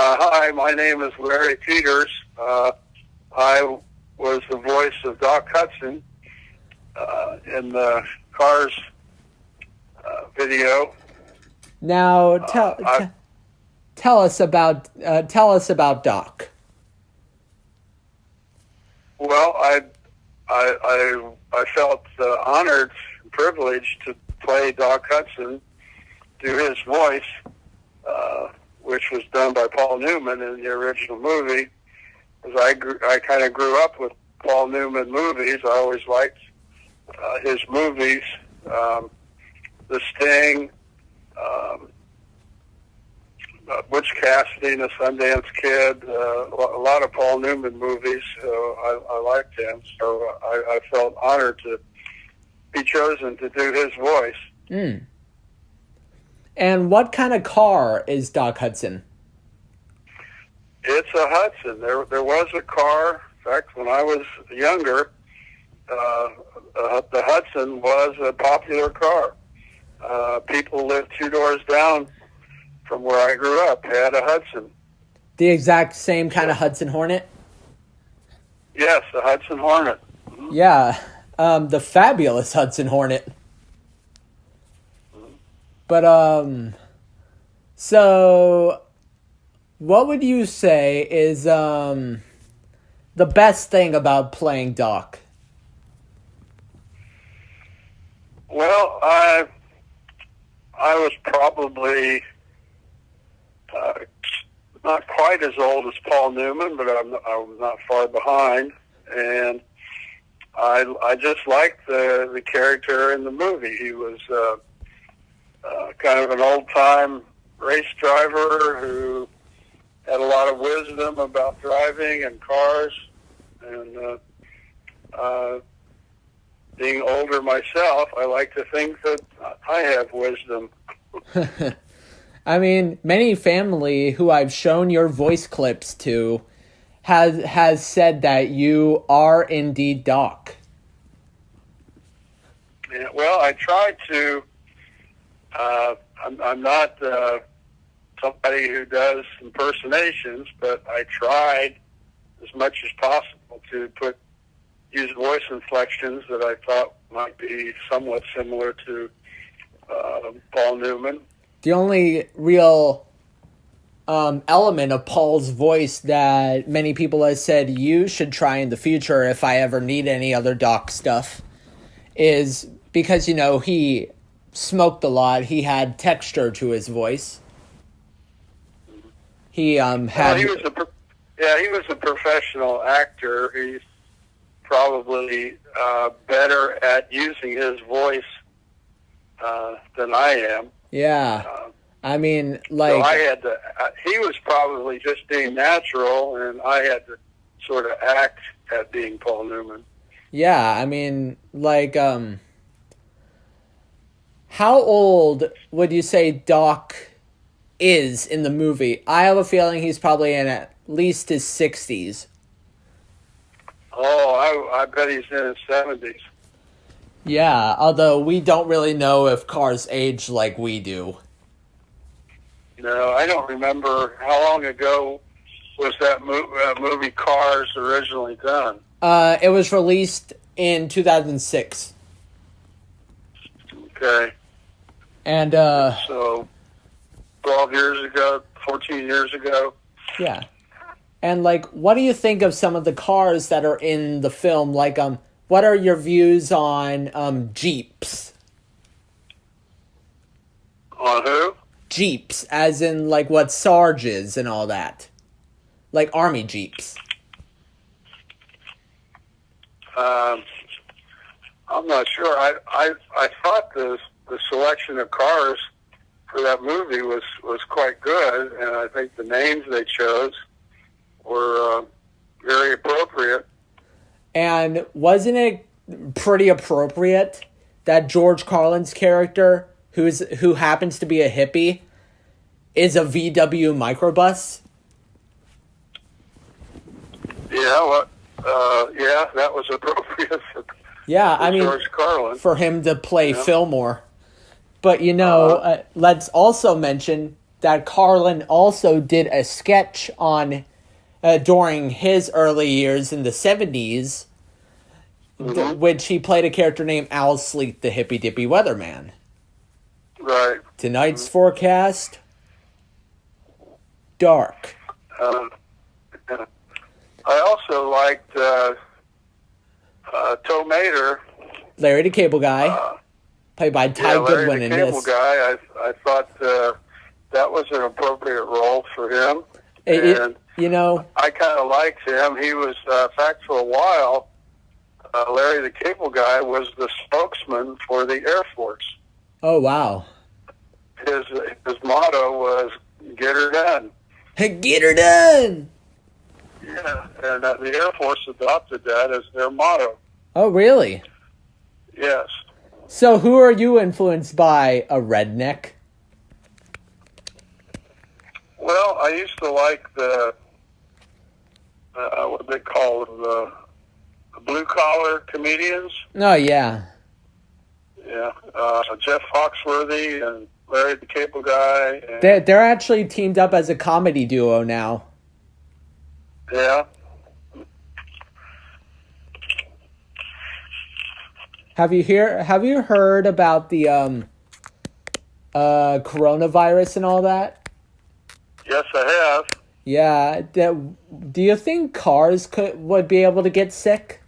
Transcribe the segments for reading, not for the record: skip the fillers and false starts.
Hi, my name is Larry Peters. I was the voice of Doc Hudson in the Cars video. Now, tell us about Doc. Well, I felt honored and privileged to play Doc Hudson, do his voice, which was done by Paul Newman in the original movie. Because I kind of grew up with Paul Newman movies. I always liked his movies, The Sting, Butch Cassidy and the Sundance Kid, a lot of Paul Newman movies. So I liked him. So I felt honored to be chosen to do his voice. Mm. And what kind of car is Doc Hudson? It's a Hudson. There was a car. In fact, when I was younger, the Hudson was a popular car. People lived 2 doors down from where I grew up had a Hudson. The exact same kind of Hudson Hornet? Yes, the Hudson Hornet. Mm-hmm. Yeah, the fabulous Hudson Hornet. But, so, what would you say is, the best thing about playing Doc? Well, I was probably not quite as old as Paul Newman, but I was not far behind, and I just liked the character in the movie. He was kind of an old-time race driver who had a lot of wisdom about driving and cars, and being older myself, I like to think that I have wisdom. I mean, many family who I've shown your voice clips to has said that you are indeed Doc. Yeah, well, I try to. I'm not somebody who does impersonations, but I tried as much as possible to use voice inflections that I thought might be somewhat similar to Paul Newman. The only real element of Paul's voice that many people have said you should try in the future if I ever need any other Doc stuff is because, he smoked a lot. He had texture to his voice. He had... Well, he was a professional actor. He's probably better at using his voice than I am. Yeah. I mean, like... So I had to... he was probably just being natural, and I had to sort of act at being Paul Newman. Yeah, I mean, like, how old would you say Doc is in the movie? I have a feeling he's probably in at least his 60s. Oh, I bet he's in his 70s. Yeah, although we don't really know if cars age like we do. No, I don't remember how long ago was that movie Cars originally done. It was released in 2006. Okay. And, so, 12 years ago, 14 years ago. Yeah. And, like, what do you think of some of the cars that are in the film? Like, what are your views on Jeeps? On who? Jeeps, as in, like, what Sarge is and all that. Like, Army Jeeps. I'm not sure. I thought the selection of cars for that movie was quite good, and I think the names they chose were very appropriate. And wasn't it pretty appropriate that George Carlin's character, who happens to be a hippie, is a VW microbus? Yeah, well, that was appropriate. Yeah, I mean, George Carlin. For him to play Fillmore. But, let's also mention that Carlin also did a sketch on during his early years in the 70s, which he played a character named Al Sleet, the hippy dippy weatherman. Right. Tonight's forecast, dark. I also liked Tow Mater, Larry the Cable Guy, played by Ty Goodwin in Larry the this. Cable Guy. I thought that was an appropriate role for him. And you know, I kind of liked him. He was, in fact, for a while, Larry the Cable Guy was the spokesman for the Air Force. Oh, wow. His motto was, "Get her done." Get her done! Yeah, and the Air Force adopted that as their motto. Oh, really? Yes. So who are you influenced by? A redneck? Well, I used to like the, what they call them, the blue-collar comedians. Oh, yeah. Yeah, Jeff Foxworthy and Larry the Cable Guy. And, They're actually teamed up as a comedy duo now. yeah. Have you heard about the coronavirus and all that? Yes, I have. Yeah. Do you think cars would be able to get sick?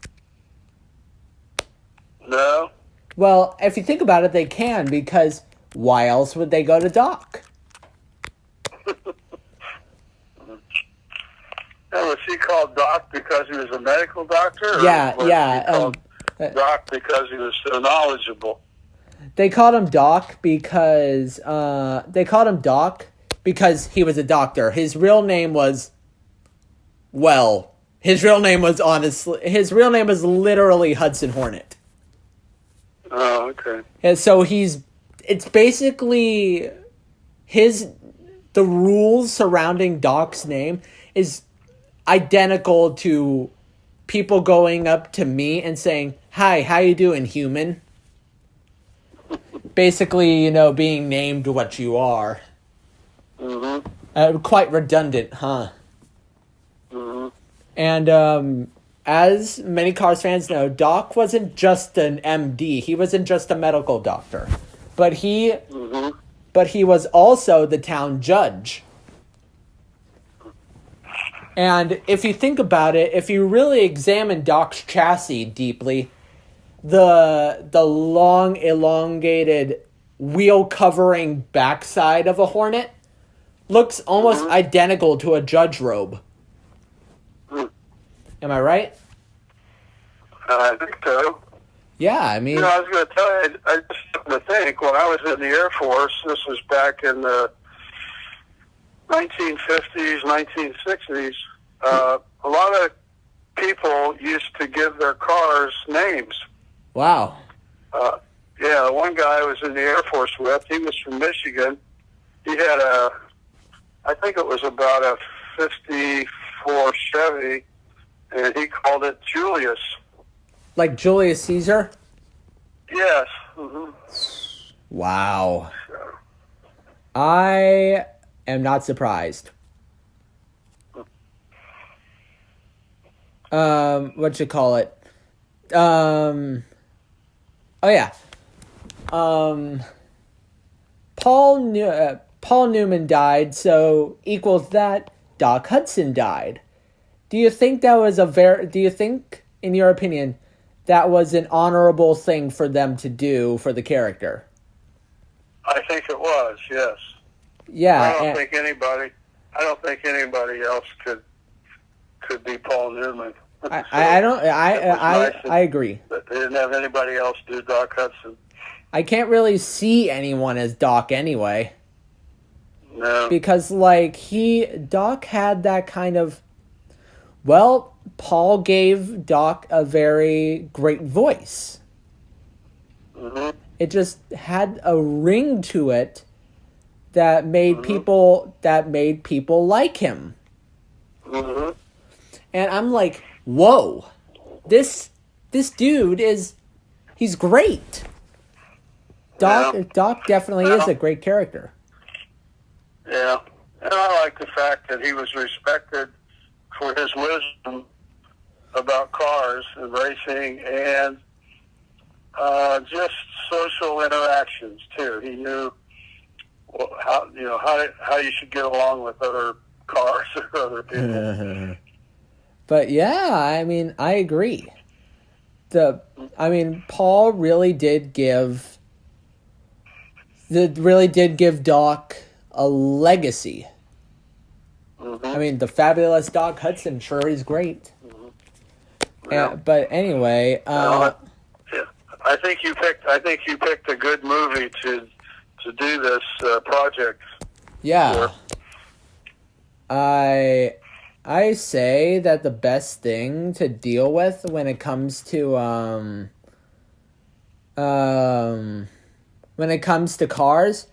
No. Well, if you think about it, they can, because why else would they go to dock? Now, was he called Doc because he was a medical doctor? Or Yeah, was yeah. He called Doc because he was so knowledgeable. They called him Doc because he was a doctor. His real name was his real name was literally Hudson Hornet. Oh, okay. And so it's basically the rules surrounding Doc's name is identical to people going up to me and saying, "Hi, how you doing, human?" Basically, being named what you are. Mm-hmm. Quite redundant, huh? Mm-hmm. And as many Cars fans know, Doc wasn't just an MD. He wasn't just a medical doctor, but he was also the town judge. And if you think about it, if you really examine Doc's chassis deeply, the long, elongated, wheel-covering backside of a Hornet looks almost identical to a judge robe. Am I right? I think so. Yeah, I mean... I was going to tell you, I just happened to think, when I was in the Air Force, this was back in the 1950s, 1960s, a lot of people used to give their cars names. Wow. Yeah, the one guy I was in the Air Force with, he was from Michigan. He had I think it was about a 54 Chevy, and he called it Julius. Like Julius Caesar? Yes. Mm-hmm. Wow. I am not surprised. What you call it? Oh yeah. Paul Newman died, so equals that Doc Hudson died. Do you think, in your opinion, that was an honorable thing for them to do for the character? I think it was, yes. Yeah. I don't think anybody else could be Paul Newman. I agree. But they didn't have anybody else do Doc Hudson. I can't really see anyone as Doc anyway. No. Because, Doc had that kind of... Well, Paul gave Doc a very great voice. Mm-hmm. It just had a ring to it that made people like him. Mm-hmm. And I'm like, whoa, this dude he's great. Doc definitely is a great character. Yeah. And I like the fact that he was respected for his wisdom about cars and racing and just social interactions too. He knew how you should get along with other cars or other people. But yeah, I mean, I agree. Paul really did give Doc a legacy. Mm-hmm. I mean, the fabulous Doc Hudson sure is great. Mm-hmm. Yeah. But anyway, yeah. I think you picked a good movie to do this project. Yeah. For. I say that the best thing to deal with when it comes to cars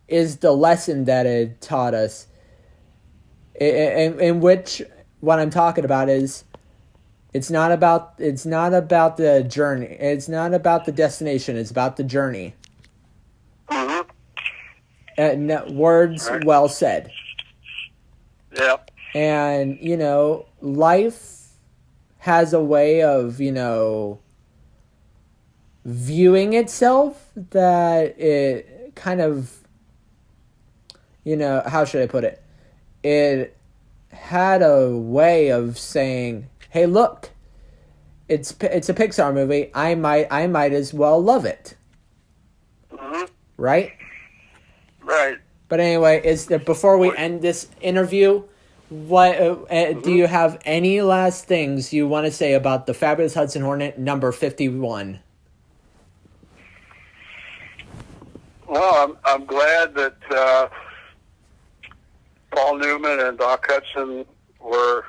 is the lesson that it taught us. In which what I'm talking about is it's not about the journey. It's not about the destination. It's about the journey. Mm-hmm. Words right. Well said. Yeah. And, life has a way of, viewing itself that it kind of, how should I put it? It had a way of saying, hey, look, it's a Pixar movie. I might as well love it. Mm-hmm. Right? Right. But anyway, before we end this interview, what do you have any last things you want to say about the Fabulous Hudson Hornet number 51? Well, I'm glad that Paul Newman and Doc Hudson were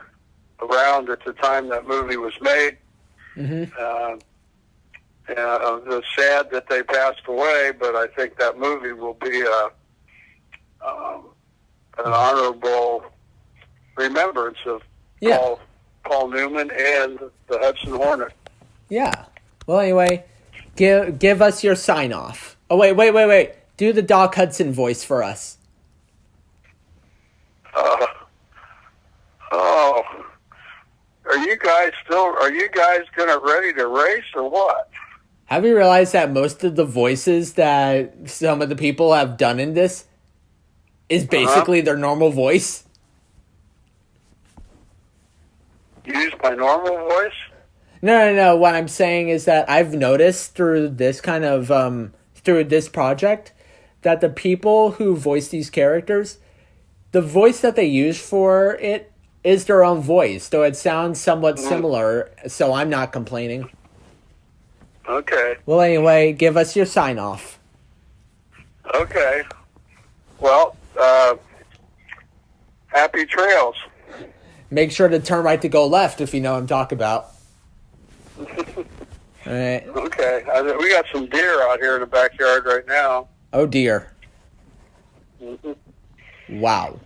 around at the time that movie was made. Mm-hmm. It's sad that they passed away, but I think that movie will be an honorable remembrance of Paul Newman and the Hudson Hornet. Yeah. Well, anyway, give us your sign off. Oh, wait. Do the Doc Hudson voice for us. Are you guys ready to race or what? Have you realized that most of the voices that some of the people have done in this is basically their normal voice? Use my normal voice? No. What I'm saying is that I've noticed through this kind of through this project that the people who voice these characters, the voice that they use for it is their own voice, though it sounds somewhat similar, so I'm not complaining. Okay. Well, anyway, give us your sign off. Okay. Well, happy trails. Make sure to turn right to go left if you know what I'm talking about. All right. Okay. We got some deer out here in the backyard right now. Oh, dear. Mm-hmm. Wow.